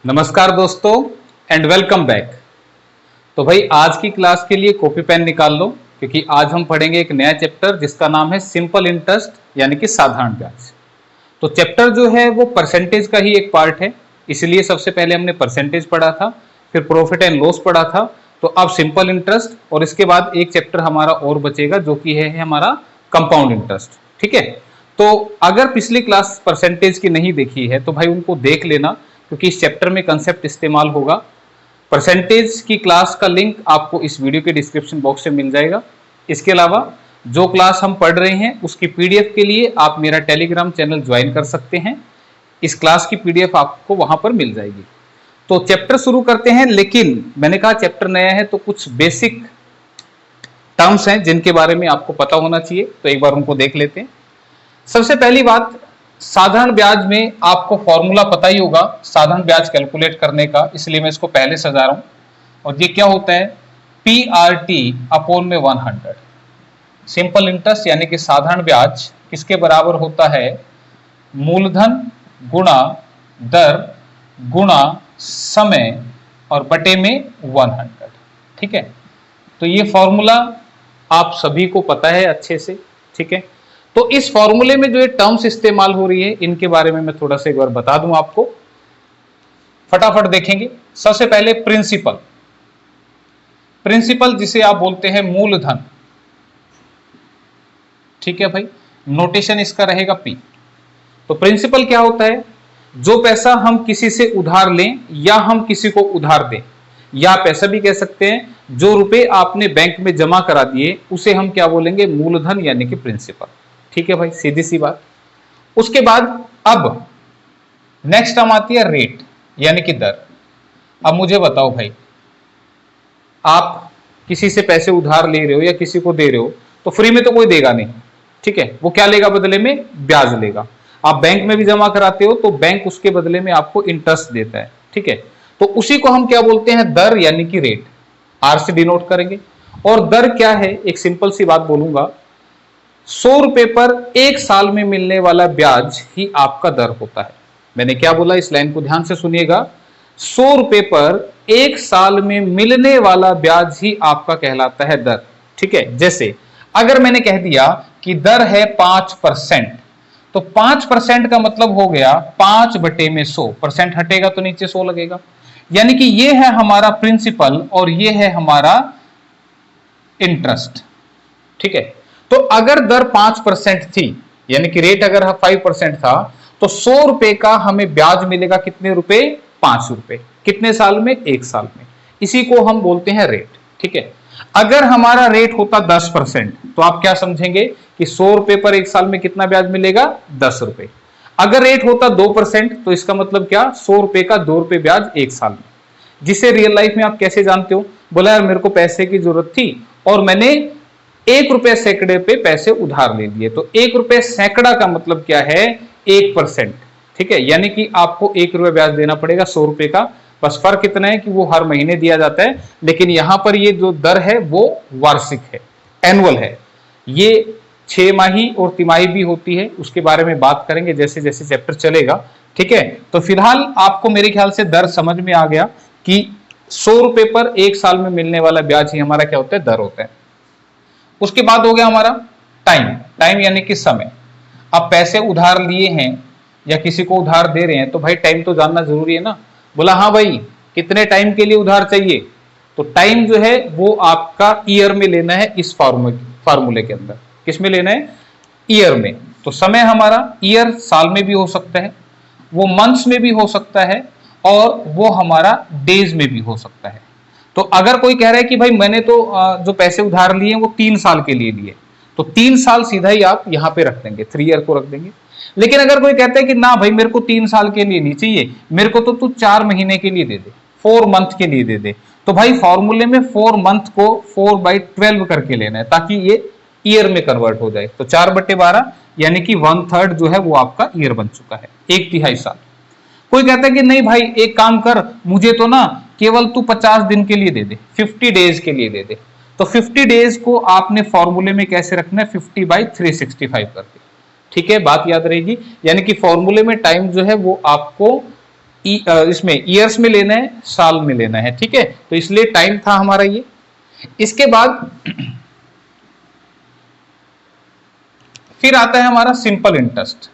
नमस्कार दोस्तों and welcome back. तो भाई आज की क्लास के लिए कॉपी पेन निकाल लो क्योंकि आज हम पढ़ेंगे एक नया चैप्टर जिसका नाम है सिंपल इंटरेस्ट यानी कि साधारण ब्याज। तो चैप्टर जो है वो परसेंटेज का ही एक पार्ट है, इसलिए सबसे पहले हमने परसेंटेज पढ़ा था, फिर प्रॉफिट एंड लॉस पढ़ा था। तो अब सिंपल इंटरेस्ट और इसके बाद एक चैप्टर हमारा और बचेगा जो कि है हमारा कंपाउंड इंटरेस्ट। ठीक है, तो अगर पिछली क्लास परसेंटेज की नहीं देखी है तो भाई उनको देख लेना क्योंकि इस चैप्टर में कंसेप्ट इस्तेमाल होगा। परसेंटेज की क्लास का लिंक आपको इस वीडियो के डिस्क्रिप्शन बॉक्स में मिल जाएगा। इसके अलावा जो क्लास हम पढ़ रहे हैं उसकी पीडीएफ के लिए आप मेरा टेलीग्राम चैनल ज्वाइन कर सकते हैं। इस क्लास की पीडीएफ आपको वहां पर मिल जाएगी। तो चैप्टर शुरू करते हैं, लेकिन मैंने कहा चैप्टर नया है तो कुछ बेसिक टर्म्स हैं जिनके बारे में आपको पता होना चाहिए, तो एक बार उनको देख लेते हैं। सबसे पहली बात, साधारण ब्याज में आपको फॉर्मूला पता ही होगा साधारण ब्याज कैलकुलेट करने का, इसलिए मैं इसको पहले सजा रहा हूं। और ये क्या होता है, PRT अपॉन में 100। सिंपल इंटरेस्ट यानी कि साधारण ब्याज किसके बराबर होता है, मूलधन गुणा दर गुणा समय और बटे में 100। ठीक है, तो ये फॉर्मूला आप सभी को पता है अच्छे से। ठीक है, तो इस फॉर्मूले में जो ये टर्म्स इस्तेमाल हो रही है इनके बारे में मैं थोड़ा सा एक बार बता दूं आपको, फटाफट देखेंगे। सबसे पहले प्रिंसिपल, प्रिंसिपल जिसे आप बोलते हैं मूलधन। ठीक है भाई, नोटेशन इसका रहेगा P। तो प्रिंसिपल क्या होता है, जो पैसा हम किसी से उधार लें या हम किसी को उधार दें, या आप ऐसा भी कह सकते हैं जो रुपए आपने बैंक में जमा करा दिए उसे हम क्या बोलेंगे, मूलधन यानी कि प्रिंसिपल। ठीक है भाई, सीधी सी बात। उसके बाद अब नेक्स्ट टर्म आती है रेट यानी कि दर। अब मुझे बताओ भाई, आप किसी से पैसे उधार ले रहे हो या किसी को दे रहे हो तो फ्री में तो कोई देगा नहीं। ठीक है, वो क्या लेगा बदले में, ब्याज लेगा। आप बैंक में भी जमा कराते हो तो बैंक उसके बदले में आपको इंटरेस्ट देता है। ठीक है, तो उसी को हम क्या बोलते हैं, दर यानी कि रेट, आर से डिनोट करेंगे। और दर क्या है, एक सिंपल सी बात बोलूंगा, 100 रुपए पर एक साल में मिलने वाला ब्याज ही आपका दर होता है। मैंने क्या बोला, इस लाइन को ध्यान से सुनिएगा, 100 रुपए पर एक साल में मिलने वाला ब्याज ही आपका कहलाता है दर। ठीक है, जैसे अगर मैंने कह दिया कि दर है 5%, तो 5% का मतलब हो गया 5 बटे में 100%, हटेगा तो नीचे 100 लगेगा। यानी कि ये है हमारा प्रिंसिपल और ये है हमारा इंटरेस्ट। ठीक है, तो अगर दर 5% थी यानी कि रेट अगर 5% था तो 100 रुपए का हमें ब्याज मिलेगा कितने रुपए, 5 रुपए। कितने साल में, एक साल में। इसी को हम बोलते हैं रेट। ठीक है, अगर हमारा रेट होता 10% तो आप क्या समझेंगे कि 100 रुपए पर एक साल में कितना ब्याज मिलेगा, 10 रुपए। अगर रेट होता 2% तो इसका मतलब क्या, 100 रुपए का 2 रुपए ब्याज एक साल में। जिसे रियल लाइफ में आप कैसे जानते हो, बोला यार मेरे को पैसे की जरूरत थी और मैंने 1 रुपए सैकड़े पे पैसे उधार ले लिए, तो 1 रुपए सैकड़ा का मतलब क्या है, 1%। ठीक है, यानी कि आपको 1 रुपए ब्याज देना पड़ेगा 100 रुपए का। बस फर्क इतना है कि वो हर महीने दिया जाता है, लेकिन यहां पर ये जो दर है वो वार्षिक है, एनुअल है। ये 6 माही और तिमाही भी होती है, उसके बारे में बात करेंगे जैसे जैसे चैप्टर चलेगा। ठीक है, तो फिलहाल आपको मेरे ख्याल से दर समझ में आ गया कि 100 रुपए पर एक साल में मिलने वाला ब्याज ही हमारा क्या होता है, दर होता है। उसके बाद हो गया हमारा टाइम, टाइम यानी कि समय। अब पैसे उधार लिए हैं या किसी को उधार दे रहे हैं तो भाई टाइम तो जानना जरूरी है ना। बोला हाँ भाई कितने टाइम के लिए उधार चाहिए, तो टाइम जो है वो आपका ईयर में लेना है। इस फार्मूले के अंदर किस में लेना है, ईयर में। तो समय हमारा ईयर साल में भी हो सकता है, वो मंथ्स में भी हो सकता है और वो हमारा डेज में भी हो सकता है। तो अगर कोई कह रहा है कि भाई मैंने तो जो पैसे उधार लिए वो 3 साल के लिए लिए, तो 3 साल सीधा ही आप यहां पे रख देंगे, 3 ईयर को रख देंगे। लेकिन अगर कोई कहता है कि ना भाई मेरे को 3 साल के लिए नहीं चाहिए, मेरे को तो तू 4 महीने के लिए दे दे, 4 मंथ के लिए दे दे, तो भाई फॉर्मूले में 4 मंथ को 4/12 करके लेना है ताकि ये ईयर में कन्वर्ट हो जाए। तो 4/12 यानी कि 1/3 जो है वो आपका ईयर बन चुका है, 1/3 साल। कोई कहता है कि नहीं भाई एक काम कर, मुझे तो ना केवल तू 50 दिन के लिए दे दे, 50 डेज के लिए दे दे। तो 50 डेज को आपने फॉर्मूले में कैसे रखना है, 50/365 करके। ठीक है, बात याद रहेगी। यानी कि फॉर्मूले में टाइम जो है वो आपको इसमें ईयर्स में लेना है, साल में लेना है, ठीक है। तो इसलिए टाइम था हमारा ये। इसके बाद फिर आता है हमारा सिंपल इंटरेस्ट।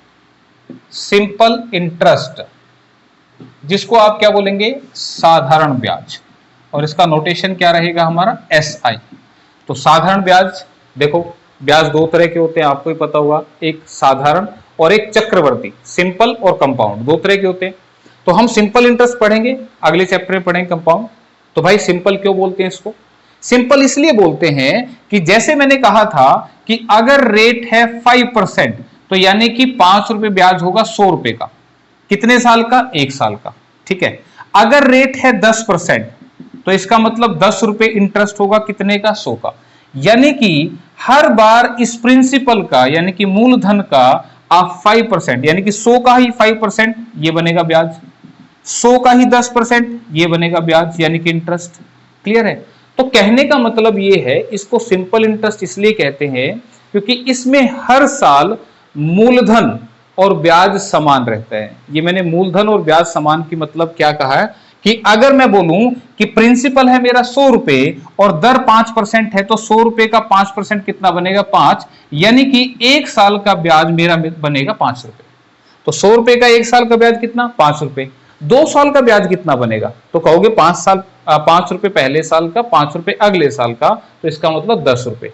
सिंपल इंटरेस्ट जिसको आप क्या बोलेंगे, साधारण ब्याज, और इसका नोटेशन क्या रहेगा हमारा, SI। तो साधारण ब्याज, देखो ब्याज दो तरह के होते हैं, आपको ही पता होगा, एक साधारण और एक चक्रवर्ती, सिंपल और कंपाउंड, दो तरह के होते हैं। तो हम सिंपल इंटरेस्ट पढ़ेंगे, अगले चैप्टर में पढ़ेंगे कंपाउंड। तो भाई सिंपल क्यों बोलते हैं इसको, सिंपल इसलिए बोलते हैं कि जैसे मैंने कहा था कि अगर रेट है 5%, तो यानी कि 5 रुपए ब्याज होगा 100 रुपए का, कितने साल का, 1 साल का, ठीक है। अगर रेट है 10%, तो इसका मतलब 10 रुपए इंटरेस्ट होगा कितने का, 100 का। यानी कि हर बार इस प्रिंसिपल का यानी कि मूलधन का आप 5% यानी कि 100 का ही 5% ये बनेगा ब्याज, 100 का ही 10% ये बनेगा ब्याज यानी कि इंटरेस्ट। क्लियर है। तो कहने का मतलब ये है, इसको सिंपल इंटरेस्ट इसलिए कहते हैं क्योंकि इसमें हर साल मूलधन और ब्याज समान रहता है। ये मैंने मूलधन और ब्याज समान की मतलब क्या कहा है कि अगर मैं बोलूं कि प्रिंसिपल है मेरा 100 रुपए और दर 5% है, तो 100 रुपए का 5% कितना बनेगा, 5, यानी कि 1 साल का ब्याज मेरा बनेगा 5 रुपए। तो 100 रुपए का 1 साल का ब्याज कितना, 5 रुपए। 2 साल का ब्याज कितना बनेगा, तो कहोगे 5 रुपए पहले साल का, 5 रुपए अगले साल का, तो इसका मतलब 10 रुपए।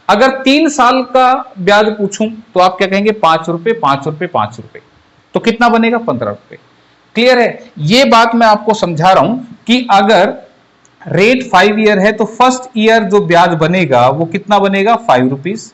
अगर 3 साल का ब्याज पूछूं तो आप क्या कहेंगे, 5 रुपए 5 रुपए 5 रुपए, तो कितना बनेगा, 15 रुपए। क्लियर है। ये बात मैं आपको समझा रहा हूं कि अगर रेट 5 ईयर है तो फर्स्ट ईयर जो ब्याज बनेगा वो कितना बनेगा, 5 रुपीज।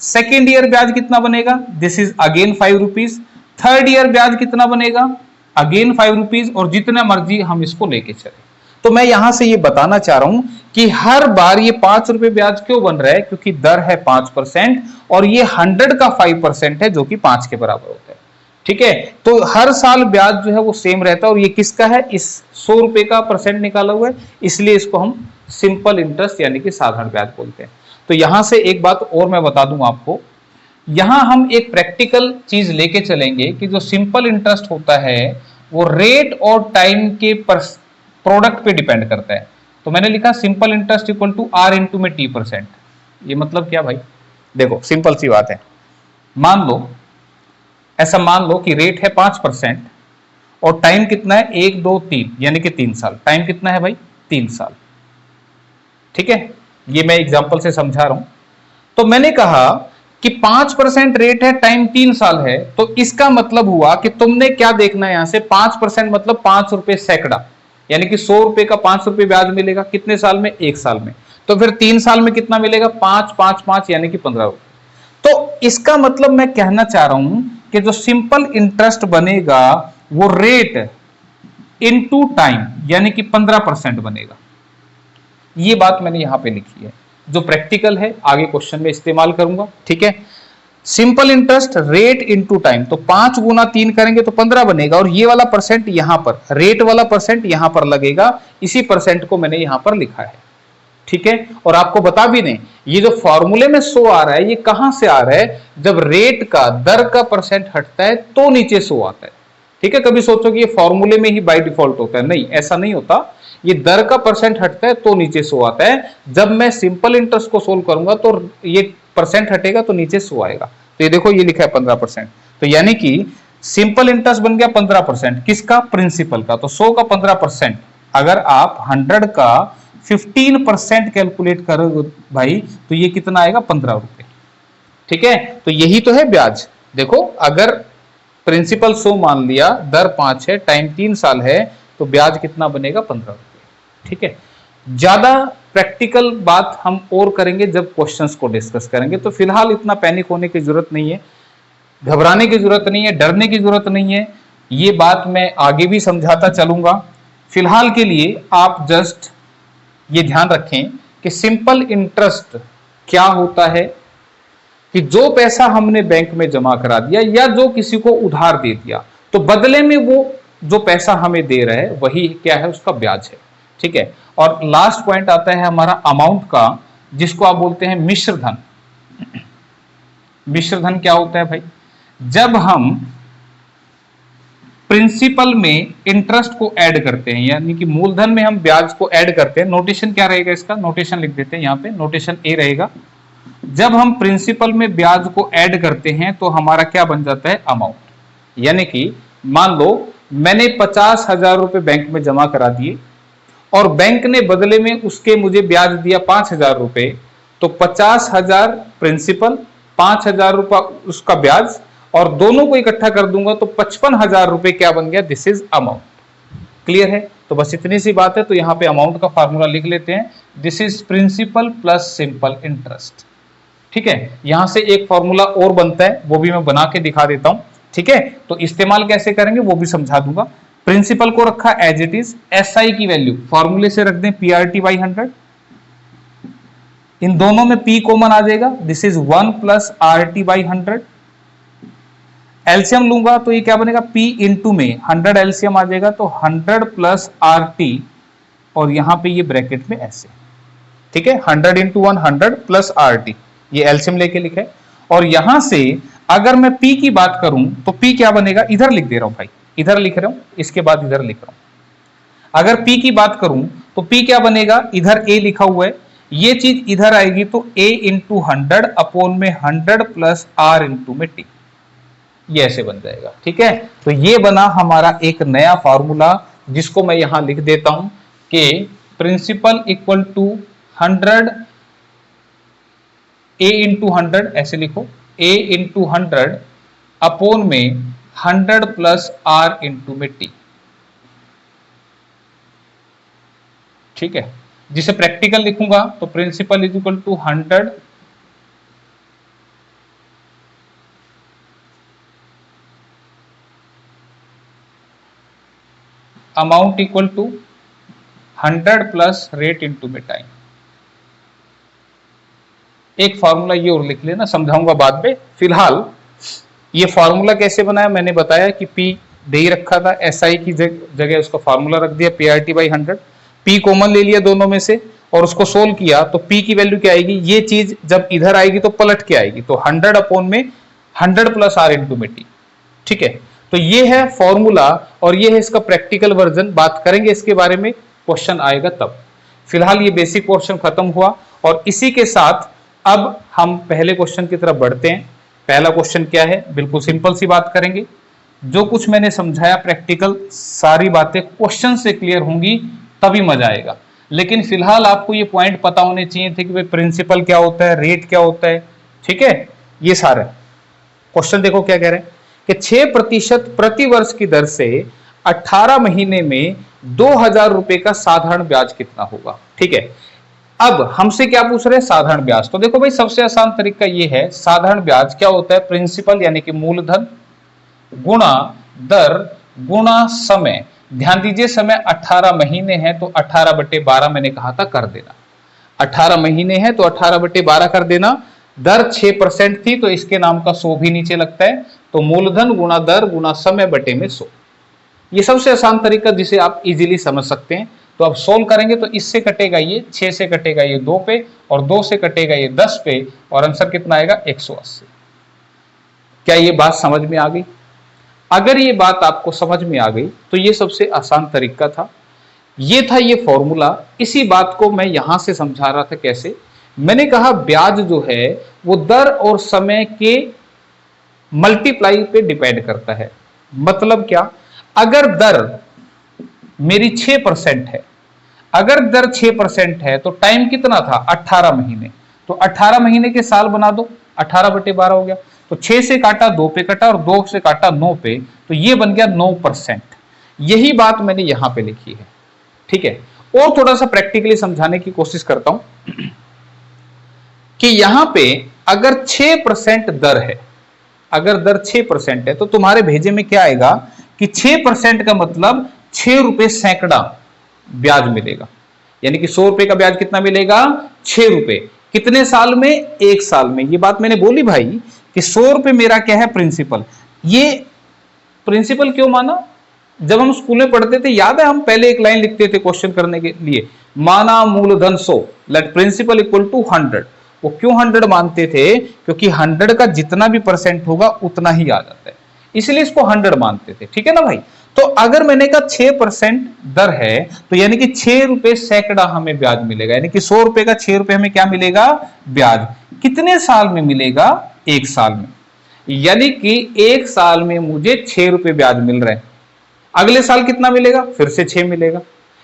सेकेंड ईयर ब्याज कितना बनेगा, this is again 5 rupees. Third year ब्याज कितना बनेगा, अगेन 5 रुपीज, और जितना मर्जी हम इसको लेके चले। तो मैं यहां से ये बताना चाह रहा हूं कि हर बार ये 5 रुपए ब्याज क्यों बन रहा है, क्योंकि दर है 5% और ये 100 का 5% है जो कि 5 के बराबर होता है। ठीक है। तो हर साल ब्याज जो है वो सेम रहता है, और ये किसका है, इस 100 रुपए का परसेंट निकाला हुआ है, इसलिए इसको हम सिंपल इंटरेस्ट यानी कि साधारण ब्याज बोलते हैं। तो यहां से एक बात और मैं बता दूं आपको, यहां हम एक प्रैक्टिकल चीज लेके चलेंगे कि जो सिंपल इंटरेस्ट होता है वो रेट और टाइम के प्रोडक्ट पे डिपेंड करता है। तो मैंने लिखा simple interest equal to R into में T%। ये मतलब क्या भाई, देखो सिंपल सी बात है, ऐसा मान लो कि रेट है 5% और टाइम कितना है, 1 2 3 यानी कि 3 साल। टाइम कितना है भाई, 3 साल। ठीक है, ये मैं एग्जांपल से समझा रहा हूं। तो मैंने कहा कि 5% रेट है, टाइम 3 साल है, तो इसका मतलब हुआ कि तुमने क्या देखना है यहां से, 5% मतलब 5 रुपए सैकड़ा, यानी कि 100 रुपए का 5 रुपए ब्याज मिलेगा कितने साल में, 1 साल में। तो फिर 3 साल में कितना मिलेगा, 5 5 5 यानी कि 15 रुपए। तो इसका मतलब मैं कहना चाह रहा हूं कि जो सिंपल इंटरेस्ट बनेगा वो रेट इनटू टाइम यानी कि 15% बनेगा। ये बात मैंने यहां पे लिखी है, जो प्रैक्टिकल है आगे क्वेश्चन में इस्तेमाल करूंगा। ठीक है, simple interest rate into time, तो 5 गुना 3 करेंगे तो 15 बनेगा, और ये वाला परसेंट यहां पर, रेट वाला परसेंट यहां पर लगेगा, इसी परसेंट को मैंने यहां पर लिखा है। ठीक है, और आपको बता भी नहीं, ये जो फॉर्मूले में 100 आ रहा है ये कहां से आ रहा है, जब रेट का, दर का परसेंट हटता है तो नीचे 100 आता है। ठीक है, कभी सोचो कि ये फॉर्मूले में ही बाय डिफॉल्ट होता है, नहीं, ऐसा नहीं होता। ये दर का परसेंट हटता है तो नीचे 100 आता है। जब मैं सिंपल इंटरेस्ट को सोल्व करूंगा तो ये परसेंट हटेगा तो नीचे 100 आएगा। तो ये देखो, ये लिखा है 15%, तो यानी कि सिंपल इंटरेस्ट बन गया 15%, किसका, प्रिंसिपल का। तो 100 का 15%, अगर आप 100 का 15% कैलकुलेट करोगे भाई, तो ये कितना आएगा, 15 रुपए। ठीक है, तो यही तो है ब्याज। देखो, अगर प्रिंसिपल 100 मान लिया, दर 5 है, टाइम 3 साल है, तो ब्याज कितना बनेगा, 15 रुपए। ठीक है, ज्यादा प्रैक्टिकल बात हम और करेंगे जब क्वेश्चंस को डिस्कस करेंगे। तो फिलहाल इतना पैनिक होने की जरूरत नहीं है, घबराने की जरूरत नहीं है, डरने की जरूरत नहीं है। ये बात मैं आगे भी समझाता चलूंगा। फिलहाल के लिए आप जस्ट ये ध्यान रखें कि सिंपल इंटरेस्ट क्या होता है, कि जो पैसा हमने बैंक में जमा करा दिया या जो किसी को उधार दे दिया, तो बदले में वो जो पैसा हमें दे रहा है वही क्या है, उसका ब्याज है। ठीक है, और लास्ट पॉइंट आता है हमारा अमाउंट का, जिसको आप बोलते हैं मिश्र धन। मिश्र धन क्या होता है भाई, जब हम प्रिंसिपल में इंटरेस्ट को ऐड करते हैं, यानी कि मूलधन में हम ब्याज को ऐड करते हैं। नोटेशन क्या रहेगा इसका, नोटेशन लिख देते हैं यहाँ पे, नोटेशन ए रहेगा। जब हम प्रिंसिपल में ब्याज को ऐड करते हैं तो हमारा क्या बन जाता है, अमाउंट। यानी कि मान लो मैंने 50,000 रुपए बैंक में जमा करा दिए और बैंक ने बदले में उसके मुझे ब्याज दिया 5,000 रुपए, तो 50,000 प्रिंसिपल, 5,000 रुपया उसका ब्याज, और दोनों को इकट्ठा कर दूंगा तो 55,000 रुपए क्या बन गया, दिस इज अमाउंट। क्लियर है? तो बस इतनी सी बात है। तो यहां पे अमाउंट का फार्मूला लिख लेते हैं, this is principal plus simple interest. ठीक है, यहां से एक फॉर्मूला और बनता है, वो भी मैं बना के दिखा देता हूं। ठीक है, तो इस्तेमाल कैसे करेंगे वो भी समझा दूंगा। प्रिंसिपल को रखा एज इट इज, एसआई की वैल्यू फॉर्मूले से रख दें पीआरटी बाई 100। इन दोनों में पी कॉमन आ जाएगा, this is 1 plus RT by 100। LCM लूंगा तो ये क्या बनेगा, पी इंटू में 100 एलसीएम आ जाएगा, तो 100 प्लस आरटी, और यहां पे ये ब्रैकेट में ऐसे। ठीक है, 100 इंटू 1 100 प्लस आरटी, ये एलसीएम लेके लिखे। और यहां से अगर मैं पी की बात करूं तो पी क्या बनेगा, इधर लिख दे रहा हूं भाई, इधर लिख रहा हूं, इसके बाद इधर लिख रहा हूं। अगर पी की बात करूं तो पी क्या बनेगा, इधर ए लिखा हुआ है, ये चीज इधर आएगी तो ए इंटू 100 अपॉन में 100 प्लस आर इंटू में टी, ये ऐसे बन जाएगा। ठीक है, तो ये बना हमारा एक नया फॉर्मूला, जिसको मैं यहां लिख देता हूं कि principal equal to 100 A into 100, ऐसे लिखो, ए इंटू 100 अपॉन में 100 प्लस आर इंटू में टी। ठीक है, जिसे प्रैक्टिकल लिखूंगा तो principal is equal to 100 amount equal to 100 plus rate into में टाइम। एक फॉर्मूला ये और लिख लेना, समझाऊंगा बाद में। फिलहाल ये फॉर्मूला कैसे बनाया मैंने बताया कि पी दे ही रखा था, एसआई की जगह उसका फॉर्मूला रख दिया पीआरटी बाई 100। पी कॉमन ले लिया दोनों में से और उसको सोल्व किया, तो पी की वैल्यू क्या आएगी, ये चीज जब इधर आएगी तो पलट के आएगी, तो 100 अपॉन में 100 प्लस आर इंटू में टी। ठीक है, तो ये है फॉर्मूला और ये है इसका प्रैक्टिकल वर्जन। बात करेंगे इसके बारे में, क्वेश्चन आएगा तब। फिलहाल ये बेसिक पोर्शन खत्म हुआ और इसी के साथ अब हम पहले क्वेश्चन की तरफ बढ़ते हैं। पहला क्वेश्चन क्या है, बिल्कुल सिंपल सी बात करेंगे। जो कुछ मैंने समझाया प्रैक्टिकल, सारी बातें क्वेश्चन से क्लियर होंगी तभी मजा आएगा। लेकिन फिलहाल आपको ये पॉइंट पता होने चाहिए थे कि भाई प्रिंसिपल क्या होता है, रेट क्या होता है। ठीक है, ये सारे क्वेश्चन देखो क्या कह रहे हैं कि 6% प्रति वर्ष की दर से 18 महीने में 2,000 रुपए का साधारण ब्याज कितना होगा। ठीक है, अब हमसे क्या पूछ रहे हैं, साधारण ब्याज। तो देखो भाई सबसे आसान तरीका ये है, साधारण ब्याज क्या होता है, प्रिंसिपल यानी कि मूलधन गुणा दर गुणा समय। ध्यान दीजिए समय 18 महीने हैं तो 18/12 मैंने कहा था कर देना। 18 महीने हैं तो 18/12 कर देना। दर 6% थी तो इसके नाम का 100 भी नीचे लगता है, तो मूलधन गुणा दर गुणा समय बटे में 100। ये सबसे आसान तरीका जिसे आप इजीली समझ सकते हैं। तो अब सोल्व करेंगे तो इससे कटेगा ये 6 से कटेगा ये 2 पे और 2 से कटेगा ये 10 पे और आंसर कितना आएगा 180। क्या ये बात समझ में आ गई? अगर ये बात आपको समझ में आ गई तो ये सबसे आसान तरीका था, ये था ये फॉर्मूला। इसी बात को मैं यहां से समझा रहा था। कैसे? मैंने कहा ब्याज जो है वो दर और समय के मल्टीप्लाई पे डिपेंड करता है। मतलब क्या, अगर दर मेरी 6% है, अगर दर 6% है तो टाइम कितना था 18 महीने, तो 18 महीने के साल बना दो, 18/12 हो गया। तो 6 से काटा 2 पे कटा और 2 से काटा 9 पे, तो ये बन गया 9%। यही बात मैंने यहां पे लिखी है। ठीक है, और थोड़ा सा प्रैक्टिकली समझाने की कोशिश करता हूं कि यहां पे अगर 6% दर है, अगर दर 6% है तो तुम्हारे भेजे में क्या आएगा कि 6% का मतलब 6 रुपए सैकड़ा ब्याज मिलेगा। यानी कि 100 रुपए का ब्याज कितना मिलेगा, 6 रुपए। कितने साल में? 1 साल में। ये बात मैंने बोली भाई कि 100 रुपए मेरा क्या है, प्रिंसिपल। ये प्रिंसिपल क्यों माना? जब हम स्कूल में पढ़ते थे याद है, हम पहले एक लाइन लिखते थे क्वेश्चन करने के लिए, माना मूलधन 100 लेट प्रिंसिपल इक्वल टू 100। वो क्यों 100 मानते थे? क्योंकि 100 का जितना भी परसेंट होगा उतना ही आ जाता है, इसलिए इसको 100 मानते थे। ठीक है ना भाई? तो अगर मैंने कहा 6% दर है, तो यानी कि 6 रुपए सैकड़ा हमें ब्याज मिलेगा, यानी कि 100 रुपए का 6 रुपए हमें क्या मिलेगा, ब्याज। कितने साल में मिलेगा, 1 साल में। यानी कि 1 साल में मुझे 6 रुपए ब्याज मिल रहे हैं। अगले साल कितना मिलेगा, फिर से 6 मिलेगा,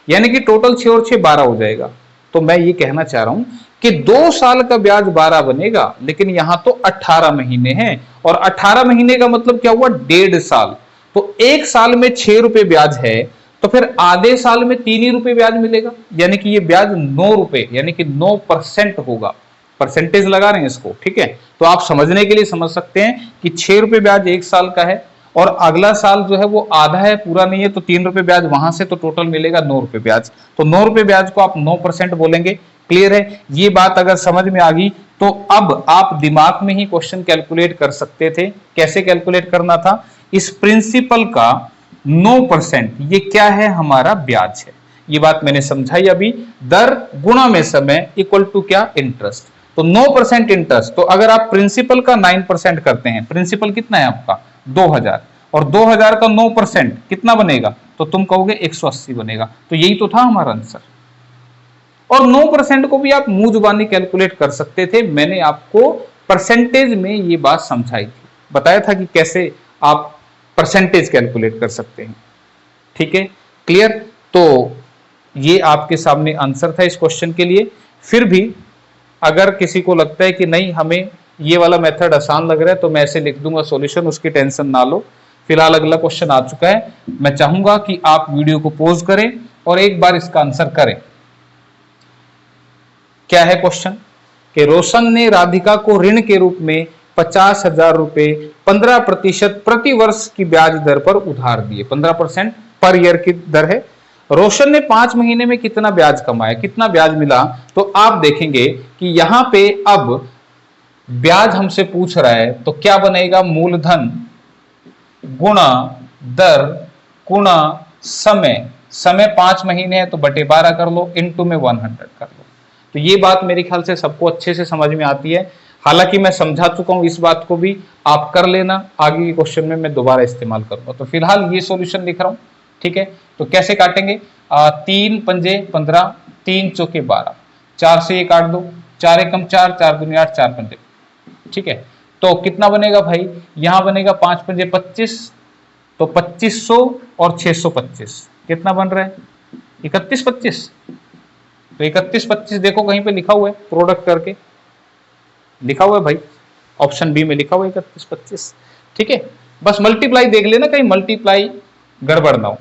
यानी कि टोटल 6 और 6 12 हो जाएगा। तो मैं ये कहना चाह रहा हूं कि 2 साल का ब्याज 12 बनेगा, लेकिन यहां तो 18 महीने हैं, और 18 महीने का मतलब क्या हुआ, 1.5 साल। तो 1 साल में 6 रुपए ब्याज है, तो फिर आधे साल में 3 ही रुपए ब्याज मिलेगा, यानी कि ये ब्याज 9 रुपए, यानी कि 9% होगा। परसेंटेज लगा रहे हैं इसको, ठीक है। तो आप समझने के लिए समझ सकते हैं कि 6 रुपए ब्याज 1 साल का है, और अगला साल जो है वो आधा है, पूरा नहीं है, तो 3 रुपए ब्याज वहां से, तो टोटल मिलेगा 9 रुपए ब्याज। तो 9 रुपए ब्याज को आप 9% बोलेंगे। क्लियर है, ये बात अगर समझ में आ गई तो अब आप दिमाग में ही क्वेश्चन कैलकुलेट कर सकते थे। कैसे कैलकुलेट करना था, इस प्रिंसिपल का 9%, ये क्या है, हमारा ब्याज है। ये बात मैंने समझाई अभी। दर गुणा में समय इक्वल टू क्या, इंटरेस्ट। तो 9% इंटरेस्ट, तो अगर आप प्रिंसिपल का 9% करते हैं, प्रिंसिपल कितना है आपका 2000, और 2000 का 9% कितना बनेगा, तो तुम कहोगे 180 बनेगा। तो यही तो था हमारा आंसर। और 9% को भी आप मुंह जुबानी कैलकुलेट कर सकते थे। मैंने आपको परसेंटेज में ये बात समझाई थी, बताया था कि कैसे आप परसेंटेज कैलकुलेट कर सकते हैं। ठीक है, क्लियर। तो ये आपके सामने आंसर था इस क्वेश्चन के लिए। फिर भी अगर किसी को लगता है कि नहीं हमें ये वाला मेथड आसान लग रहा है, तो मैं ऐसे लिख दूंगा सॉल्यूशन, उसकी टेंशन ना लो। फिलहाल अगला क्वेश्चन आ चुका है, मैं चाहूंगा कि आप वीडियो को पॉज करें और एक बार इसका आंसर करें। क्या है क्वेश्चन, कि रोशन ने राधिका को ऋण के रूप में 50,000 रुपए 15% प्रति वर्ष की ब्याज दर पर उधार दिए। 15% पर ईयर की दर है। रोशन ने 5 महीने में कितना ब्याज कमाया, कितना ब्याज मिला। तो आप देखेंगे कि यहां पे अब ब्याज हमसे पूछ रहा है, तो क्या बनेगा, मूलधन गुणा दर गुणा समय। समय 5 महीने है तो बटे 12 कर लो, इंटू में 100 कर लो। तो ये बात मेरे ख्याल से सबको अच्छे से समझ में आती है। हालांकि मैं समझा चुका हूं इस बात को भी, आप कर लेना, आगे के क्वेश्चन में मैं दोबारा इस्तेमाल करूंगा। तो फिलहाल ये सॉल्यूशन लिख रहा हूं, ठीक है। तो कैसे काटेंगे, 3 पंजे 15, 3 चौके 12, 4 से ये काट दो, 4 एकम 4, 4 दूनी 8, 4 पंजे, ठीक है। तो कितना बनेगा भाई, यहां बनेगा 5 पंजे 25, तो 2500 और 625 कितना बन रहा है, 3125। तो 3125 देखो कहीं पे लिखा हुआ है, प्रोडक्ट करके लिखा हुआ है भाई, ऑप्शन बी में लिखा हुआ है 3125, ठीक है। बस मल्टीप्लाई देख लेना, कहीं मल्टीप्लाई गड़बड़ ना हो।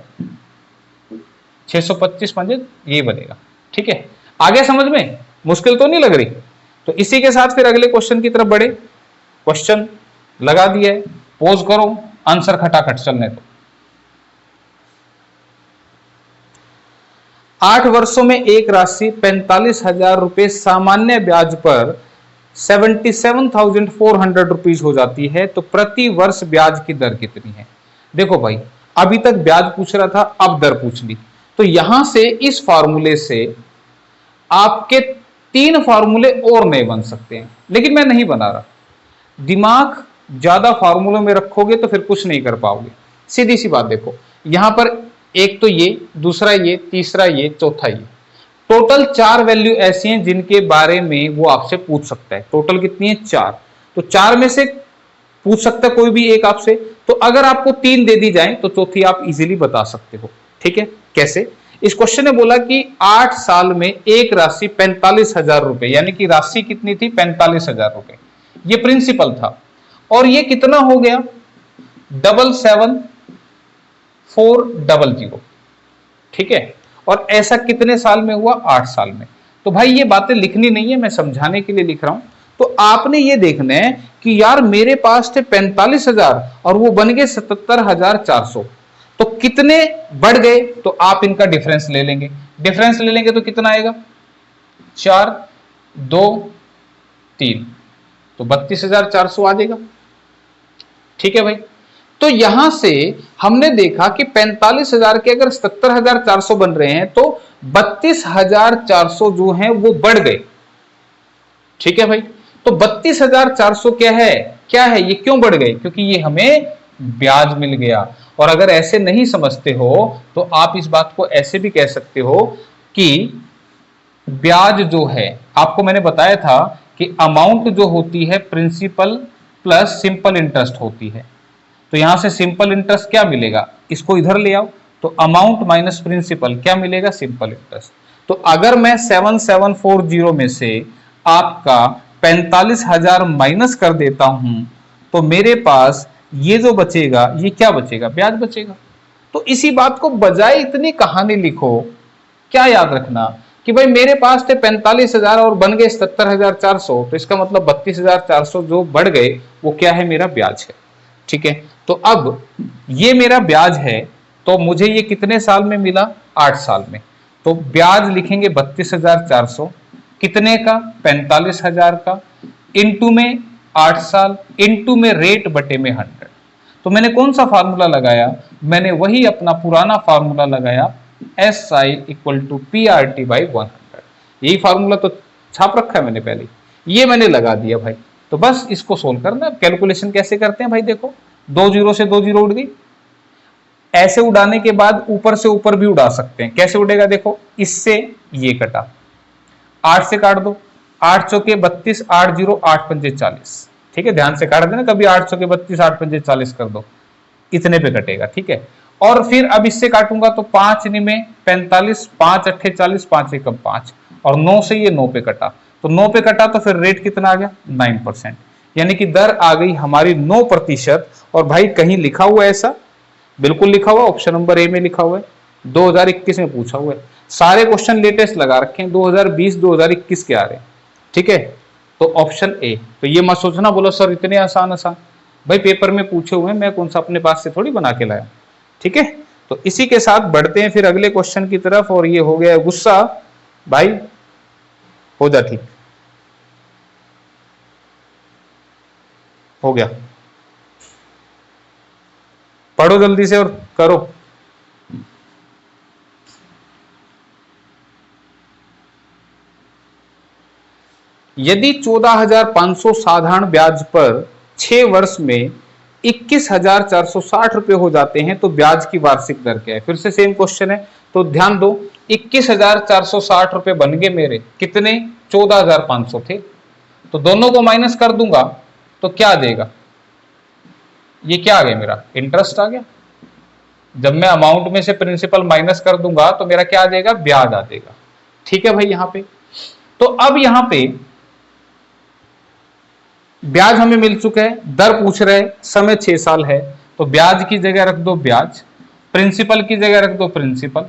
625 पंजे ये बनेगा, ठीक है। आगे समझ में मुश्किल तो नहीं लग रही। तो इसी के साथ फिर अगले क्वेश्चन की तरफ बढ़े। क्वेश्चन लगा दिया है, पोज करो, आंसर खटाखट चलने दो। 8 वर्षों में एक राशि 45,000 रुपए सामान्य ब्याज पर 77,400 रुपीज हो जाती है, तो प्रति वर्ष ब्याज की दर कितनी है। देखो भाई, अभी तक ब्याज पूछ रहा था, अब दर पूछ ली। तो यहां से इस फार्मूले से आपके 3 फार्मूले और नए बन सकते हैं, लेकिन मैं नहीं बना रहा। दिमाग ज्यादा फार्मूलों में रखोगे तो फिर कुछ नहीं कर पाओगे। सीधी सी बात देखो, यहां पर एक तो ये, दूसरा ये, तीसरा ये, चौथा ये, टोटल 4 वैल्यू ऐसी हैं जिनके बारे में वो आपसे पूछ सकता है। टोटल कितनी है, 4। तो 4 में से पूछ सकता है कोई भी एक आपसे। तो अगर आपको 3 दे दी जाए तो चौथी आप इजीली बता सकते हो, ठीक है। कैसे, इस क्वेश्चन ने बोला कि 8 साल में एक राशि 45,000 रुपए, यानी कि राशि कितनी थी, 45,000 रुपए, ये प्रिंसिपल था। और ये कितना हो गया, 77,400, ठीक है। और ऐसा कितने साल में हुआ, 8 साल में। तो भाई ये बातें लिखनी नहीं है, मैं समझाने के लिए लिख रहा हूं। तो आपने ये देखना है कि यार मेरे पास थे 45,000 और वो बन गए 77,400, तो कितने बढ़ गए, तो आप इनका डिफरेंस ले लेंगे। डिफरेंस ले लेंगे तो कितना आएगा, 4, 2, 3, तो 32,400 आ जाएगा, ठीक है भाई। तो यहां से हमने देखा कि 45,000 के अगर 77,400 बन रहे हैं, तो 32,400 जो हैं वो बढ़ गए, ठीक है भाई। तो 32,400 क्या है, ये क्यों बढ़ गए, क्योंकि ये हमें ब्याज मिल गया। और अगर ऐसे नहीं समझते हो तो आप इस बात को ऐसे भी कह सकते हो कि ब्याज जो है, आपको मैंने बताया था कि अमाउंट जो होती है प्रिंसिपल प्लस सिंपल इंटरेस्ट होती है। तो यहां से सिंपल इंटरेस्ट क्या मिलेगा, इसको इधर ले आओ, तो अमाउंट माइनस प्रिंसिपल क्या मिलेगा, सिंपल इंटरेस्ट। तो अगर मैं 7740 में से आपका 45,000 माइनस कर देता हूं तो मेरे पास ये जो बचेगा ये क्या बचेगा, ब्याज बचेगा। तो इसी बात को बजाय इतनी कहानी लिखो, क्या याद रखना कि भाई मेरे पास थे 45,000 और बन गए 77,400, तो इसका मतलब 32,400 जो बढ़ गए वो क्या है, मेरा ब्याज है। ठीक है, तो अब ये मेरा ब्याज है, तो मुझे ये कितने साल में मिला, 8 साल में। तो ब्याज लिखेंगे 32,400, कितने का, 45,000 का, इनटू में 8 साल, इनटू में रेट बटे में 100। तो मैंने कौन सा फार्मूला लगाया, मैंने वही अपना पुराना फार्मूला लगाया, SI equal to PRT by 100। यही फार्मूला तो छाप रखा है मैंने पहले, ये मैंने लगा दिया भाई। तो बस इसको सोल्व करना। कैलकुलेशन कैसे करते हैं भाई, देखो 2 जीरो से 2 जीरो उड़ गई, ऐसे उड़ाने के बाद ऊपर से ऊपर भी उड़ा सकते हैं। कैसे उड़ेगा, देखो इससे ये कटा, 8 से काट दो, 8 चौके 32, 8 जीरो 8 पंजे 40। ठीक है, ध्यान से काट देना, कभी 8 चौके 32 8 पंजे 40 कर दो, इतने पे कटेगा। ठीक है, और फिर अब इससे काटूंगा तो 5 में 45, 5 अट्ठे 40, 5 एकम 5, और 9 से ये 9 पे कटा, तो 9 पे कटा तो फिर रेट कितना आ गया, 9%, यानी कि दर आ गई हमारी 9%। और भाई कहीं लिखा हुआ है ऐसा, बिल्कुल लिखा हुआ, ऑप्शन नंबर ए में लिखा हुआ है, 2021 में पूछा हुआ है। सारे क्वेश्चन लेटेस्ट लगा रखे हैं, 2020 2021 के आ रहे हैं। ठीक है, तो ऑप्शन ए। तो ये मत सोचना बोलो सर इतने आसान आसान, भाई पेपर में पूछे हुए हैं, मैं कौन सा अपने पास से थोड़ी बना के लाया। ठीक है, तो इसी के साथ बढ़ते हैं फिर अगले क्वेश्चन की तरफ। और ये हो गया गुस्सा, भाई हो जा ठीक, हो गया, पढ़ो जल्दी से और करो। यदि 14,500 साधारण ब्याज पर 6 वर्ष में 21,460 रुपए हो जाते हैं तो ब्याज की वार्षिक दर क्या है। फिर से सेम क्वेश्चन है, तो ध्यान दो, 21,460 रुपए बन गए मेरे, कितने, 14,500 थे, तो दोनों को माइनस कर दूंगा तो क्या आ जाएगा, ये क्या आ गया, मेरा इंटरेस्ट आ गया। जब मैं अमाउंट में से प्रिंसिपल माइनस कर दूंगा तो मेरा क्या आ जाएगा, ब्याज आ जाएगा। ठीक है भाई, यहां पे तो अब यहां पे ब्याज हमें मिल चुका है, दर पूछ रहे, समय 6 साल है, तो ब्याज की जगह रख दो ब्याज, प्रिंसिपल की जगह रख दो प्रिंसिपल,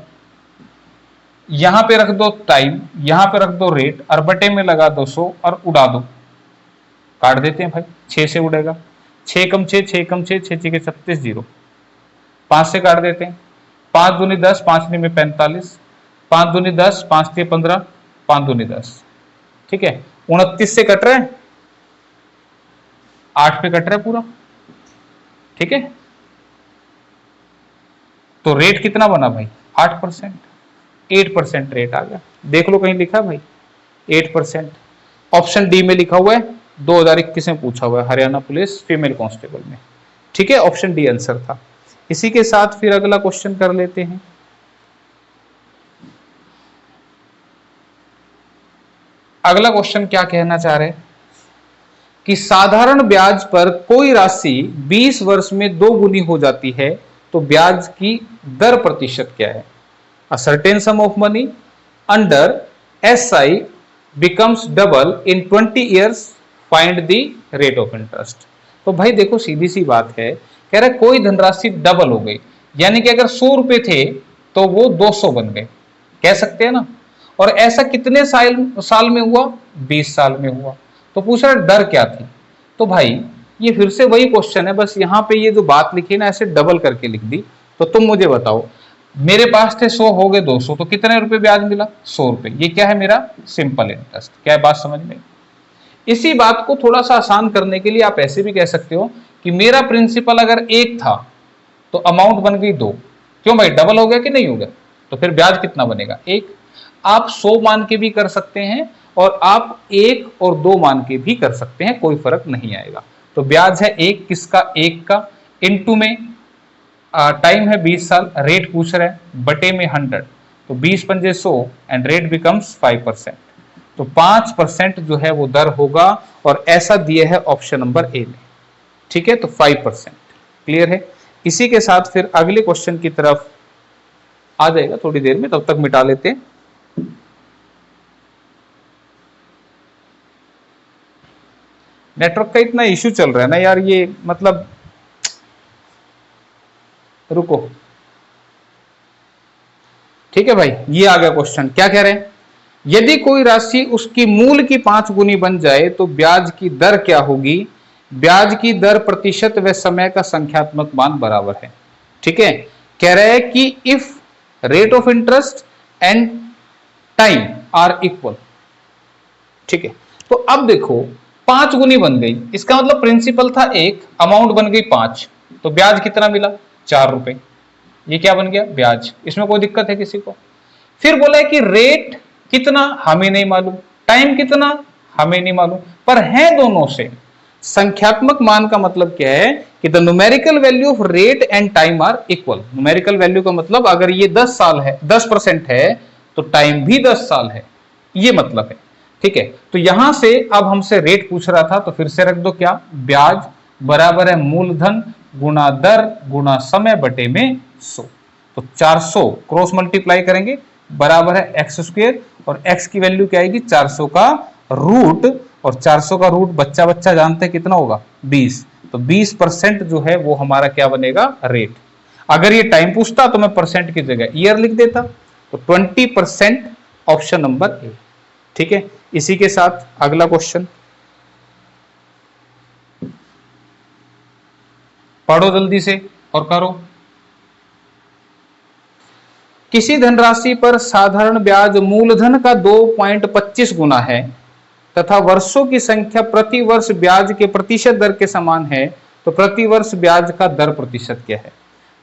यहां पे रख दो टाइम, यहां पे रख दो रेट, और बटे में लगा 200 और उड़ा दो, काट देते हैं भाई, 6 से उड़ेगा, 6 कम 6, 6 कम 6, 6 6 के 36, जीरो, 5 से काट देते हैं, 5 दूनी 10, 5 में 45, 5 दूनी 10, 5 के 15, 5 दूनी 10। ठीक है, 29 से कट रहे हैं, 8 पे कट रहा है पूरा। ठीक है, तो रेट कितना बना भाई, 8%, 8% रेट आ गया। देख लो कहीं लिखा भाई 8%, ऑप्शन डी में लिखा हुआ है, 2021 में पूछा हुआ है, हरियाणा पुलिस फीमेल कांस्टेबल में। ठीक है, ऑप्शन डी आंसर था। इसी के साथ फिर अगला क्वेश्चन कर लेते हैं। अगला क्वेश्चन क्या कहना चाह रहे हैं कि साधारण ब्याज पर कोई राशि 20 वर्ष में 2 गुनी हो जाती है तो ब्याज की दर प्रतिशत क्या है। A certain sum of money under SI becomes double in 20 years, find the rate of interest। तो भाई देखो सीधी सी बात है, कह रहा है कोई धनराशि डबल हो गई, यानी कि अगर 100 रुपए थे तो वो 200 बन गए, कह सकते हैं ना। और ऐसा कितने साल में हुआ, 20 साल में हुआ। तो पूछ रहा दर क्या थी, तो भाई ये फिर से वही क्वेश्चन है, बस यहाँ पे ये जो बात लिखी ना ऐसे डबल करके लिख दी। तो तुम मुझे बताओ, मेरे पास थे 100 हो गए 200, तो कितने रुपए ब्याज मिला, 100 रुपए। ये क्या है, मेरा सिंपल इंटरेस्ट। क्या है बात समझ में। इसी बात को थोड़ा सा आसान करने के लिए आप ऐसे भी कह सकते हो कि मेरा प्रिंसिपल अगर 1 था तो अमाउंट बन गई 2। क्यों भाई, डबल हो गया कि नहीं हो गया, तो फिर ब्याज कितना बनेगा, 1। आप 100 मान के भी कर सकते हैं और आप 1 और 2 मान के भी कर सकते हैं, कोई फर्क नहीं आएगा। तो ब्याज है 1 किसका, 1 का, इनटू में टाइम है 20 साल, रेट पूछ रहे हैं बटे में 100, तो 20 पंजे 100 एंड रेट बिकम्स 5%। तो 5% जो है वो दर होगा और ऐसा दिया है ऑप्शन नंबर ए में। ठीक है, तो 5%। क्लियर है। इसी के साथ फिर अगले क्वेश्चन की तरफ आ जाएगा थोड़ी देर में, तब तक मिटा लेते हैं। नेटवर्क का इतना इश्यू चल रहा है ना यार, ये मतलब रुको। ठीक है भाई, ये आ गया क्वेश्चन। क्या कह रहे हैं, यदि कोई राशि उसकी मूल की 5 गुनी बन जाए तो ब्याज की दर क्या होगी। ब्याज की दर प्रतिशत व समय का संख्यात्मक मान बराबर है। ठीक है, कह रहे हैं कि if rate of interest and time are equal. ठीक है, तो अब देखो 5 गुनी बन गई, इसका मतलब प्रिंसिपल था 1, अमाउंट बन गई 5, तो ब्याज कितना मिला 4 रुपए। ये क्या बन गया ब्याज, इसमें कोई दिक्कत है किसी को। फिर बोला है कि रेट कितना हमें नहीं मालूम, टाइम कितना हमें नहीं मालूम, पर है दोनों से। संख्यात्मक मान का मतलब क्या है कि the numerical value of rate and time are equal. Numerical value का मतलब अगर ये 10 साल है, 10% है, तो टाइम भी 10 साल है, ये मतलब है। ठीक है, तो यहां से अब हमसे रेट पूछ रहा था, तो फिर से रख दो क्या, ब्याज बराबर है मूलधन गुणा दर गुणा समय बटे में 100। तो 400 क्रॉस मल्टीप्लाई करेंगे बराबर है एक्स स्क्वायर, और एक्स की वैल्यू क्या आएगी 400 का रूट, और 400 का रूट बच्चा बच्चा जानते हैं कितना होगा 20। तो 20% जो है वो हमारा क्या बनेगा रेट। अगर ये टाइम पूछता तो मैं परसेंट की जगह ईयर लिख देता, तो 20% ऑप्शन नंबर ए। ठीक है, इसी के साथ अगला क्वेश्चन पढ़ो जल्दी से और करो। किसी धनराशि पर साधारण ब्याज मूलधन का 2.25 गुना है तथा वर्षों की संख्या प्रति वर्ष ब्याज के प्रतिशत दर के समान है, तो प्रति वर्ष ब्याज का दर प्रतिशत क्या है।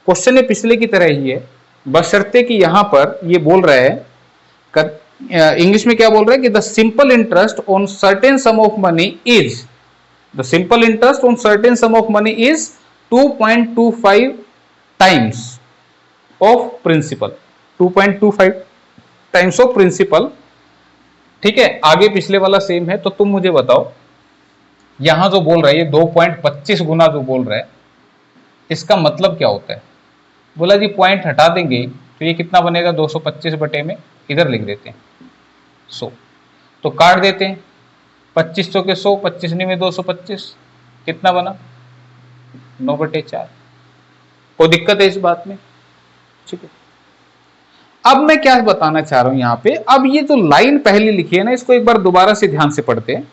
क्वेश्चन पिछले की तरह ही है, बशर्ते कि यहां पर ये बोल रहा है, इंग्लिश में क्या बोल रहा है कि the simple interest on certain sum of money is, the simple interest on certain sum of money is 2.25 times of principal, 2.25 times of principal. ठीक है, आगे पिछले वाला सेम है, तो तुम मुझे बताओ यहां जो बोल रहा है ये 2.25 गुना जो बोल रहा है, इसका मतलब क्या होता है। बोला जी पॉइंट हटा देंगे तो ये कितना बनेगा 225 बटे में, इधर लिख देते हैं 100, तो काट देते हैं 25 100 के 100, 25 में 225, कितना बना 9/4। कोई दिक्कत है इस बात में। ठीक है, अब मैं क्या बताना चाह रहा हूं यहां पे, अब ये जो लाइन पहले लिखी है ना, इसको एक बार दोबारा से ध्यान से पढ़ते हैं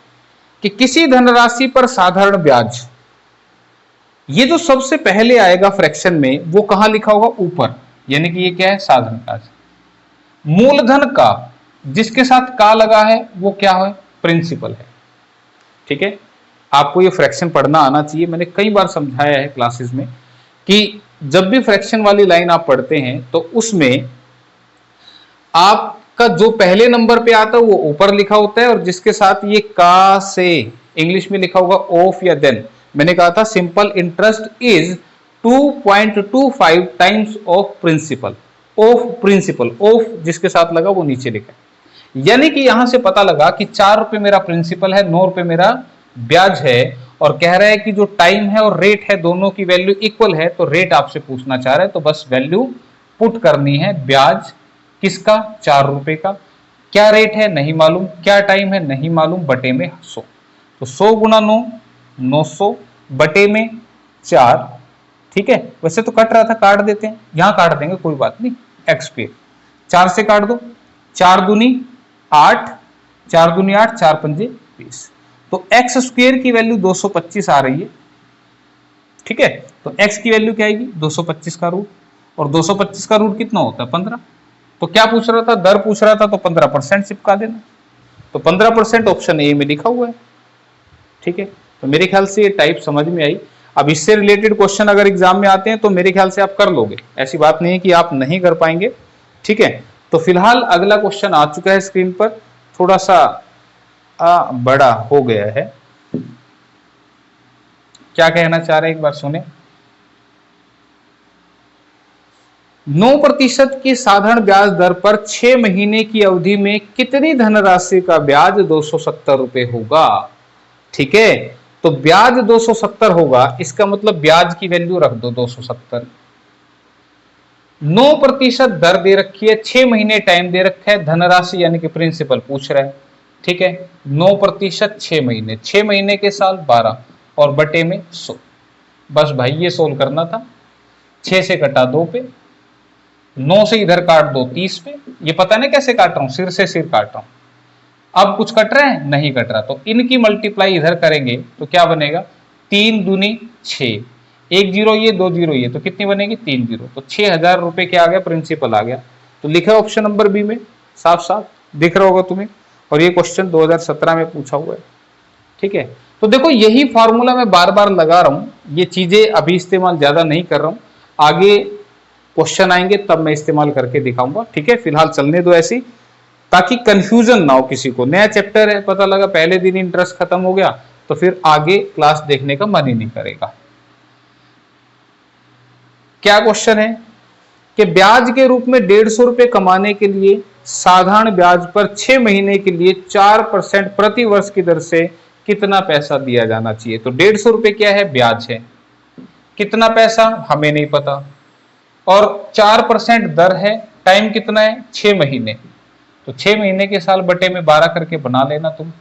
कि किसी धनराशि पर साधारण ब्याज, ये जो सबसे पहले आएगा फ्रैक्शन में वो कहां लिखा होगा ऊपर, यानी कि ये क्या है साधारण ब्याज। मूलधन का जिसके साथ का लगा है वो क्या है प्रिंसिपल है। ठीक है, आपको ये फ्रैक्शन पढ़ना आना चाहिए, मैंने कई बार समझाया है क्लासेस में कि जब भी फ्रैक्शन वाली लाइन आप पढ़ते हैं तो उसमें आपका जो पहले नंबर पे आता है वो ऊपर लिखा होता है, और जिसके साथ ये का से इंग्लिश में लिखा होगा ऑफ या देन। मैंने कहा था simple interest is 2.25 times of principal, of principal, of जिसके साथ लगा वो नीचे लिखा, यानी कि यहां से पता लगा कि 4 रुपए मेरा प्रिंसिपल है, 9 रुपए मेरा ब्याज है, और कह रहा है कि जो टाइम है और रेट है दोनों की वैल्यू इक्वल है, तो रेट आपसे पूछना चाह रहा है, तो बस वैल्यू पुट करनी है। ब्याज किसका 4 रुपए का, क्या रेट है नहीं मालूम, क्या टाइम है नहीं मालूम, बटे में 100, तो 100 गुना 9 900 बटे में 4। ठीक है, वैसे तो कट रहा था, काट देते हैं, यहां काट देंगे कोई बात नहीं, एक्स पे 4 से काट दो, 4 दूनी 8, 4 दूनी 8, 4 पंजे 20, तो एक्स स्क्वायर की वैल्यू 225 आ रही है। ठीक है, तो एक्स की वैल्यू क्या आएगी 225 का रूट, और 225 का रूट कितना होता है 15। तो क्या पूछ रहा था, दर पूछ रहा था, तो 15% चिपका देना, तो 15% ऑप्शन ए में लिखा हुआ है। ठीक है, तो मेरे ख्याल से ये टाइप समझ में आई। अब इससे रिलेटेड क्वेश्चन अगर एग्जाम में आते हैं तो मेरे ख्याल से आप कर लोगे, ऐसी बात नहीं है कि आप नहीं कर पाएंगे। ठीक है, तो फिलहाल अगला क्वेश्चन आ चुका है स्क्रीन पर, थोड़ा सा बड़ा हो गया है। क्या कहना चाह रहे हैं एक बार सुने। 9% की साधारण ब्याज दर पर 6 महीने की अवधि में कितनी धनराशि का ब्याज 270 रुपए होगा। ठीक है, तो ब्याज 270 होगा, इसका मतलब ब्याज की वैल्यू रख दो 270। 9% दर दे रखी है, 6 महीने टाइम दे रखा है, धनराशि यानी कि प्रिंसिपल पूछ रहा है। ठीक है, 9% 6 महीने, 6 महीने के साल 12 और बटे में 100। बस भाई ये सोल्व करना था। 6 से कटा 2 पे, 9 से इधर काट दो 30 पे। ये पता नहीं कैसे काट रहा हूं, सिर से सिर काट रहा हूं। अब कुछ कट रहा है, नहीं कट रहा, तो इनकी मल्टीप्लाई इधर करेंगे तो क्या बनेगा, 3 दूनी 6, 1 जीरो ये 2 जीरो ये, तो कितनी बनेगी 3 जीरो, तो 6000 रुपए क्या आ गया, प्रिंसिपल आ गया। तो लिखा ऑप्शन नंबर बी में, साफ साफ दिख रहा होगा तुम्हें। और ये क्वेश्चन 2017 में पूछा हुआ है। ठीक है, तो देखो यही फॉर्मूला मैं बार बार लगा रहा हूं, ये चीजें अभी इस्तेमाल ज्यादा नहीं कर रहा हूं, आगे क्वेश्चन आएंगे तब मैं इस्तेमाल करके दिखाऊंगा। ठीक है, फिलहाल चलने दो ऐसी, ताकि कंफ्यूजन ना हो किसी को। नया चैप्टर है, पता लगा पहले दिन इंटरेस्ट खत्म हो गया तो फिर आगे क्लास देखने का मन ही नहीं करेगा। क्या क्वेश्चन है कि ब्याज के रूप में 150 रुपए कमाने के लिए साधारण ब्याज पर 6 महीने के लिए 4% प्रति वर्ष की दर से कितना पैसा दिया जाना चाहिए। तो 150 रुपए क्या है, ब्याज है, कितना पैसा हमें नहीं पता, और 4% दर है, टाइम कितना है 6 महीने, तो 6 महीने के साल बटे में 12 करके बना लेना तुम।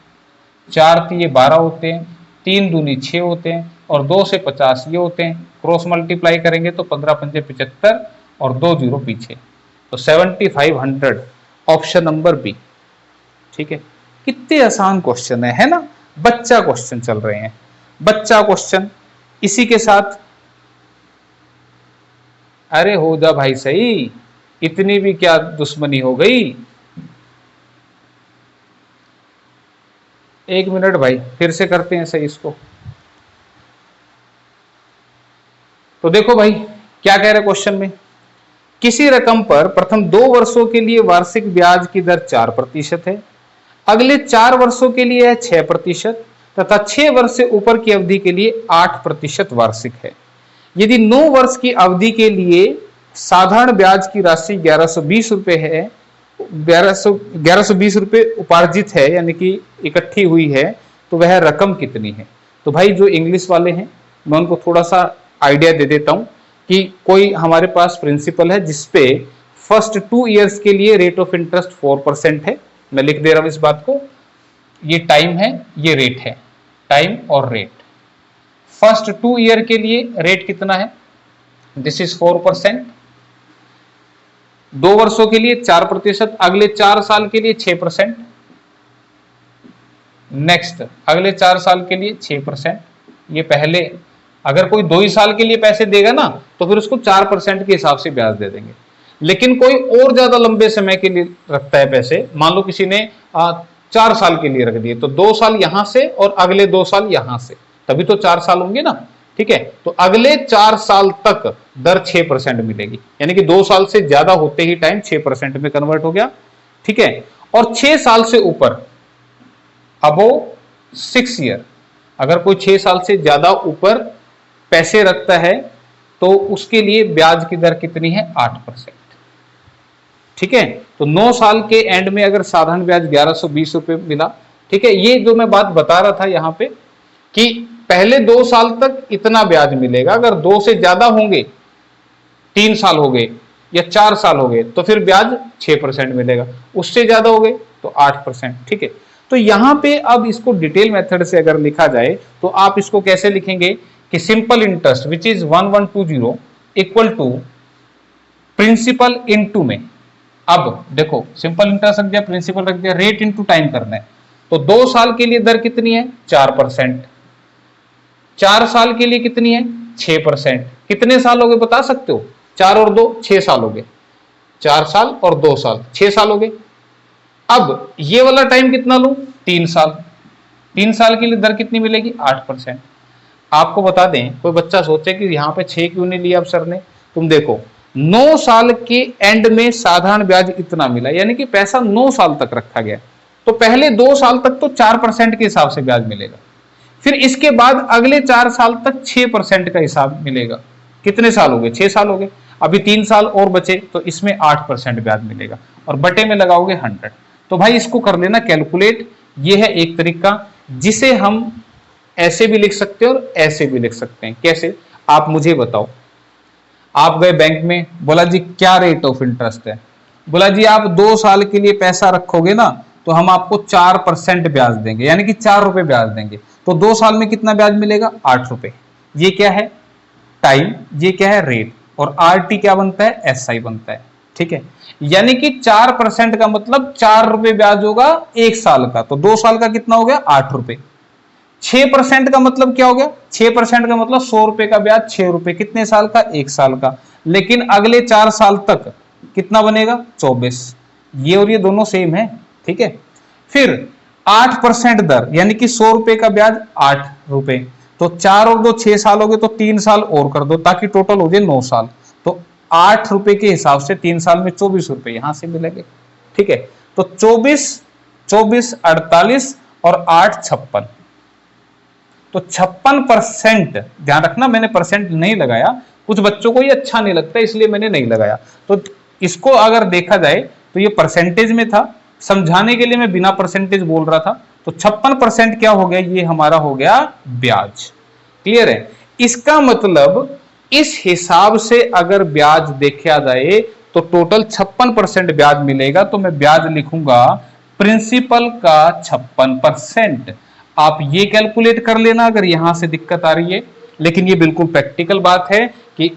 4 ये 12 होते हैं, 3 दूनी 6 होते हैं, और 2 से 50 ये होते हैं, क्रॉस मल्टीप्लाई करेंगे तो 15 पंजे 75 और 2 जीरो पीछे, तो 7500, ऑप्शन नंबर बी। ठीक है, कितने आसान क्वेश्चन है ना, बच्चा क्वेश्चन चल रहे हैं, बच्चा क्वेश्चन। इसी के साथ अरे हो जा भाई सही, इतनी भी क्या दुश्मनी हो गई। 1 मिनट भाई, फिर से करते हैं सही इसको। तो देखो भाई क्या कह रहे क्वेश्चन में, किसी रकम पर प्रथम 2 वर्षों के लिए वार्षिक ब्याज की दर 4% है, अगले 4 वर्षों के लिए है 6% तथा 6 वर्ष से ऊपर की अवधि के लिए 8% वार्षिक है। यदि 9 वर्ष की अवधि के लिए साधारण ब्याज की राशि 1120 रुपए है, 1120 रुपए उपार्जित है यानी कि इकट्ठी हुई है, तो वह रकम कितनी है। तो भाई जो इंग्लिश वाले हैं मैं उनको थोड़ा सा आइडिया दे देता हूं कि कोई हमारे पास प्रिंसिपल है जिसपे फर्स्ट 2 इयर्स के लिए रेट ऑफ इंटरेस्ट 4% है, मैं लिख दे रहा हूं इस बात को, ये टाइम है, ये रेट है, टाइम और रेट। फर्स्ट 2 ईयर के लिए रेट कितना है, दिस इज 4%, 2 वर्षों के लिए 4%, अगले 4 साल के लिए 6%, नेक्स्ट अगले 4 साल के लिए 6%। ये पहले अगर कोई 2 ही साल के लिए पैसे देगा ना तो फिर उसको 4% के हिसाब से ब्याज दे देंगे, लेकिन कोई और ज्यादा लंबे समय के लिए रखता है पैसे, मान लो किसी ने 4 साल के लिए रख दिए, तो 2 साल यहां से और अगले 2 साल यहां से, तभी तो 4 साल होंगे ना। ठीक है, तो अगले 4 साल तक दर 6% मिलेगी, यानी कि 2 साल से ज्यादा होते ही टाइम 6% में कन्वर्ट हो गया। ठीक है, और 6 साल से ऊपर अबो 6 ईयर, अगर कोई 6 साल से ज्यादा ऊपर पैसे रखता है तो उसके लिए ब्याज की दर कितनी है, 8%। ठीक है, तो 9 साल के एंड में अगर साधारण ब्याज 1120 रुपए मिला, ठीक है, ये जो मैं बात बता रहा था यहां पे कि पहले 2 साल तक इतना ब्याज मिलेगा, अगर 2 से ज्यादा होंगे, 3 साल हो गए या 4 साल हो गए तो फिर ब्याज 6% मिलेगा, उससे ज्यादा हो गए तो 8%। ठीक है, तो यहां पे अब इसको डिटेल मेथड से अगर लिखा जाए तो आप इसको कैसे लिखेंगे कि simple interest which is 1120 equal to principal into में, अब देखो सिंपल इंटरेस्ट रख दिया, प्रिंसिपल रख दिया, रेट इनटू टाइम करना है, तो 2 साल के लिए दर कितनी है 4%, 4 साल के लिए कितनी है 6%, कितने साल हो गए बता सकते हो, 4 और 2 6 साल हो गए, 4 साल और 2 साल 6 साल हो गए। अब ये वाला टाइम कितना लूं 3 साल, 3 साल के लिए दर कितनी मिलेगी 8%। आपको बता दें कोई बच्चा सोचे कि यहां पे 6 क्यों नहीं लिया अब सर ने, तुम देखो 9 साल के एंड में साधारण ब्याज इतना मिला, यानी कि पैसा 9 साल तक रखा गया, तो पहले 2 साल तक तो 4% के हिसाब से ब्याज मिलेगा, फिर इसके बाद अगले 4 साल तक 6% का हिसाब मिलेगा। कितने साल हो गए 6 साल हो गए। अभी 3 साल और बचे तो इसमें 8% ब्याज मिलेगा और बटे में लगाओगे 100। तो भाई इसको कर लेना कैलकुलेट। ये है एक तरीका जिसे हम ऐसे भी लिख सकते हैं और ऐसे भी लिख सकते हैं। कैसे, आप मुझे बताओ। आप गए बैंक में, बोला जी क्या रेट ऑफ इंटरेस्ट है, बोला जी आप 2 साल के लिए पैसा रखोगे ना तो हम आपको 4% ब्याज देंगे, यानी कि 4 रुपए ब्याज देंगे। तो 2 साल में कितना ब्याज मिलेगा, 8 रुपए। ये क्या है, टाइम, ये क्या है, रेट, और आरटी क्या बनता है, एसआई बनता है। ठीक है, यानी कि 4% का मतलब 4 रुपए ब्याज होगा 1 साल का, तो 2 साल का कितना हो गया, 8 रुपए। 6% का मतलब क्या हो गया, 6% का मतलब 100 रुपए का ब्याज 6 रुपए, कितने साल का, 1 साल का। लेकिन अगले 4 साल तक कितना बनेगा, 24। ये और ये दोनों सेम है। ठीक है, फिर 8% दर, यानी कि 100 रुपए का ब्याज 8 रुपए, तो 4 और 2 6 साल हो गए, तो 3 साल और कर दो ताकि टोटल हो जाए 9 साल। तो 8 रुपए के हिसाब से 3 साल में 24 रुपए यहां से मिलेंगे। ठीक है, तो 24 24 48 और 8 56, तो 56%। ध्यान रखना मैंने परसेंट नहीं लगाया, कुछ बच्चों को ये अच्छा नहीं लगता इसलिए मैंने नहीं लगाया। तो इसको अगर देखा जाए तो ये परसेंटेज में था, समझाने के लिए मैं बिना परसेंटेज बोल रहा था। तो 56% क्या हो गया, ये हमारा हो गया ब्याज। क्लियर है, इसका मतलब इस हिसाब से अगर ब्याज देखा जाए तो टोटल 56% ब्याज मिलेगा। तो मैं ब्याज लिखूंगा प्रिंसिपल का 56%। आप ये कैलकुलेट कर लेना अगर यहां से दिक्कत आ रही है। लेकिन ये बिल्कुल प्रैक्टिकल बात है कि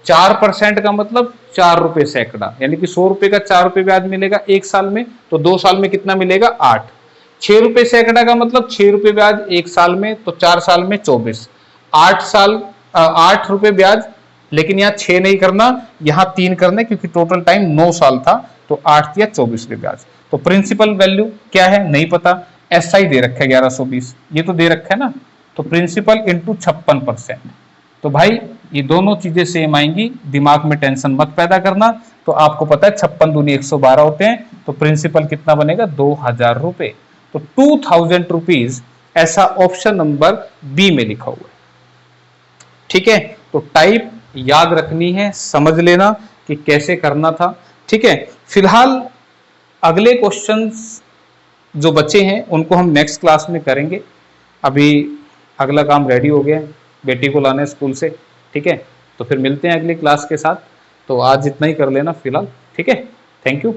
4% का मतलब 4 रुपए सैकड़ा, यानी कि 100 रुपए का 4 रुपए ब्याज मिलेगा 1 साल में, तो 2 साल में कितना मिलेगा, 8। 6 रुपए सैकड़ा का मतलब 6 रुपए ब्याज 1 साल में, तो 4 साल में 24। 8 रुपए ब्याज, लेकिन यहाँ 6 नहीं करना, यहाँ 3 करना, क्योंकि टोटल टाइम 9 साल था, तो 8 या 24 रुपए ब्याज। तो प्रिंसिपल वैल्यू क्या है नहीं पता, एसआई दे रखा है 1120, ये तो दे रखा है ना। तो प्रिंसिपल इंटू 56%। तो भाई ये दोनों चीजें सेम आएंगी, दिमाग में टेंशन मत पैदा करना। तो आपको पता है 56 दूनी 112 होते हैं, तो प्रिंसिपल कितना बनेगा, 2000 रुपए। तो 2000 रुपीज ऐसा ऑप्शन नंबर बी में लिखा हुआ है। ठीक है, तो टाइप याद रखनी है, समझ लेना कि कैसे करना था। ठीक है, फिलहाल अगले क्वेश्चंस जो बचे हैं उनको हम नेक्स्ट क्लास में करेंगे। अभी अगला काम रेडी हो गया है, बेटी को लाना है स्कूल से। ठीक है, तो फिर मिलते हैं अगली क्लास के साथ। तो आज इतना ही कर लेना फिलहाल। ठीक है, थैंक यू।